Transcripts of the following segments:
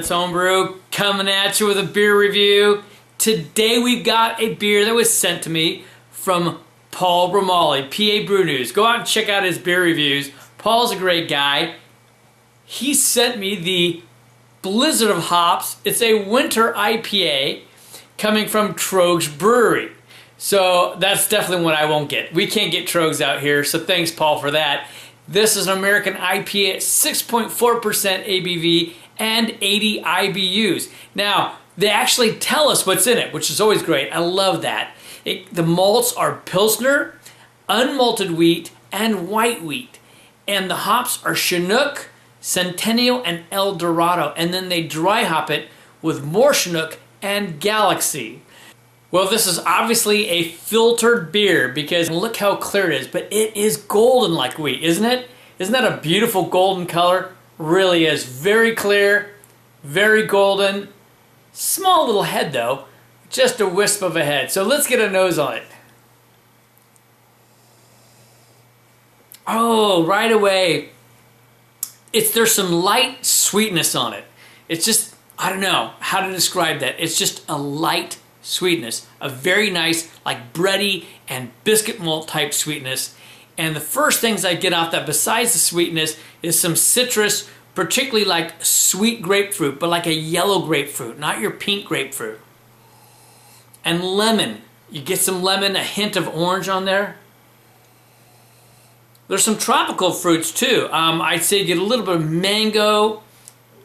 Let's Homebrew, coming at you with a beer review. Today we've got a beer that was sent to me from Paul Bramali, PA Brew News. Go out and check out his beer reviews. Paul's a great guy. He sent me the Blizzard of Hops. It's a winter IPA coming from Troegs Brewery. So that's definitely one I won't get. We can't get Troegs out here, so thanks Paul for that. This is an American IPA at 6.4% ABV and 80 IBUs. Now, they actually tell us what's in it, which is always great. I love that. The malts are Pilsner, unmalted wheat, and white wheat. And the hops are Chinook, Centennial, and El Dorado. And then they dry hop it with more Chinook and Galaxy. Well, this is obviously a filtered beer because look how clear it is, but it is golden like wheat, isn't it? Isn't that a beautiful golden color? Really is. Very clear, very golden. Small little head though, just a wisp of a head. So let's get a nose on it. Oh, right away, there's some light sweetness on it. It's just, I don't know how to describe that. It's just a light sweetness, a very nice like bready and biscuit malt type sweetness. And the first things I get off that besides the sweetness is some citrus, particularly like sweet grapefruit, but like a yellow grapefruit, not your pink grapefruit. And lemon. You get some lemon, a hint of orange on there. There's some tropical fruits too. I'd say get a little bit of mango,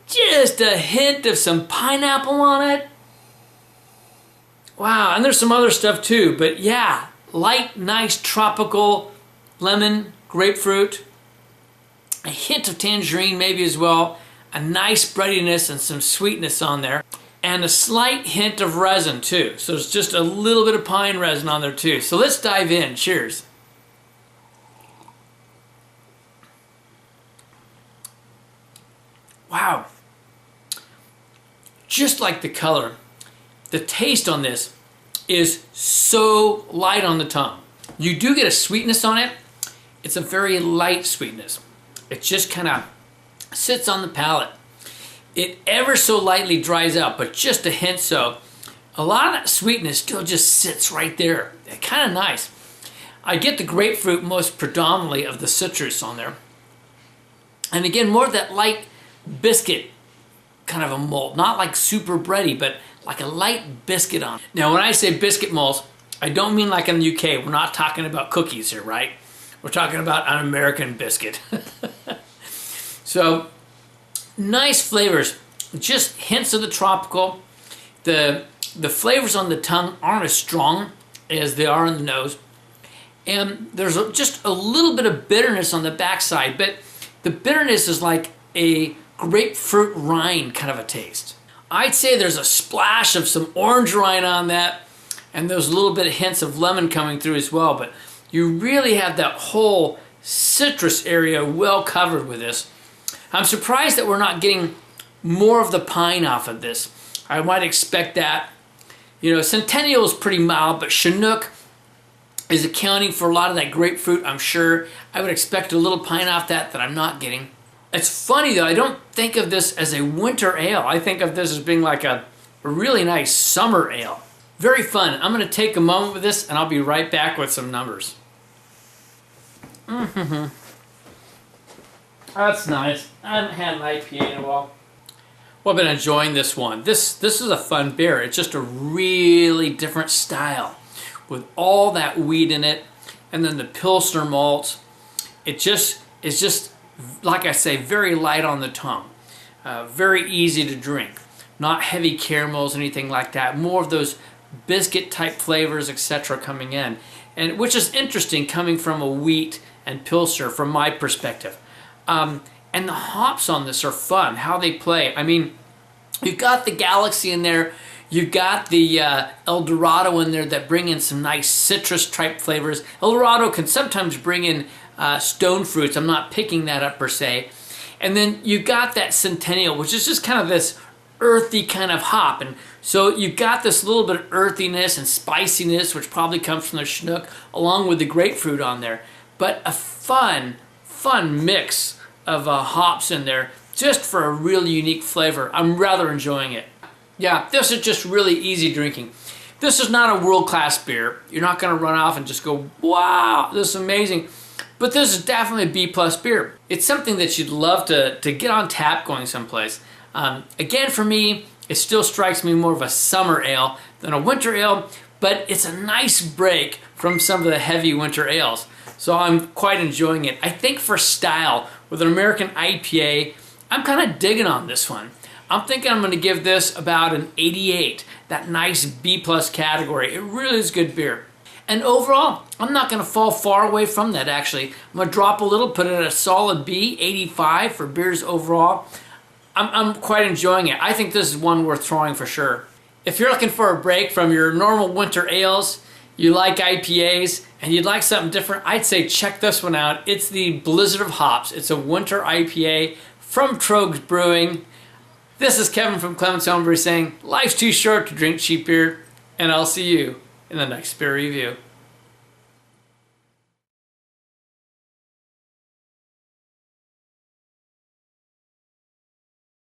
just a hint of some pineapple on it. Wow, and there's some other stuff too, but yeah, light, nice tropical lemon, grapefruit, a hint of tangerine maybe as well, a nice breadiness and some sweetness on there, and a slight hint of resin too. So there's just a little bit of pine resin on there too. So let's dive in. Cheers. Wow. Just like the color, the taste on this is so light on the tongue. You do get a sweetness on it. It's a very light sweetness. It just kind of sits on the palate. It ever so lightly dries out, but just a hint so. A lot of that sweetness still just sits right there. Kind of nice. I get the grapefruit most predominantly of the citrus on there. And again, more of that light biscuit kind of a malt. Not like super bready, but like a light biscuit on it. Now, when I say biscuit malts, I don't mean like in the UK. We're not talking about cookies here, right? We're talking about an American biscuit. So, nice flavors. Just hints of the tropical. The flavors on the tongue aren't as strong as they are in the nose. And there's just a little bit of bitterness on the backside, but the bitterness is like a grapefruit rind kind of a taste. I'd say there's a splash of some orange rind on that, and there's a little bit of hints of lemon coming through as well, but you really have that whole citrus area well covered with this. I'm surprised that we're not getting more of the pine off of this. I might expect that. You know, Centennial is pretty mild, but Chinook is accounting for a lot of that grapefruit, I'm sure. I would expect a little pine off that I'm not getting. It's funny though, I don't think of this as a winter ale. I think of this as being like a really nice summer ale. Very fun. I'm going to take a moment with this and I'll be right back with some numbers. That's nice. I haven't had an IPA in a while. Well, I've been enjoying this one. This is a fun beer. It's just a really different style with all that wheat in it and then the Pilsner malts. It just is just, like I say, very light on the tongue. Very easy to drink. Not heavy caramels, anything like that. More of those biscuit type flavors, etc. coming in. And which is interesting coming from a wheat and Pilsner from my perspective. And the hops on this are fun, how they play. I mean, you've got the Galaxy in there. You've got the El Dorado in there that bring in some nice citrus type flavors. El Dorado can sometimes bring in stone fruits. I'm not picking that up per se. And then you got that Centennial, which is just kind of this earthy kind of hop. And so you got this little bit of earthiness and spiciness, which probably comes from the Chinook, along with the grapefruit on there. But a fun mix of hops in there. just for a really unique flavor. I'm rather enjoying it. Yeah, this is just really easy drinking. This is not a world-class beer. You're not going to run off and just go, wow, this is amazing. But this is definitely a B+ beer. It's something that you'd love to get on tap going someplace. Again, for me, it still strikes me more of a summer ale than a winter ale, but it's a nice break from some of the heavy winter ales. So I'm quite enjoying it. I think for style, with an American IPA, I'm kind of digging on this one. I'm thinking I'm going to give this about an 88, that nice B+ category. It really is good beer. And overall, I'm not going to fall far away from that, actually. I'm going to drop a little, put it at a solid B, 85 for beers overall. I'm quite enjoying it. I think this is one worth throwing for sure. If you're looking for a break from your normal winter ales, you like IPAs, and you'd like something different, I'd say check this one out. It's the Blizzard of Hops. It's a winter IPA from Troegs Brewing. This is Kevin from Clements Homebrew saying, life's too short to drink cheap beer, and I'll see you in the next beer review.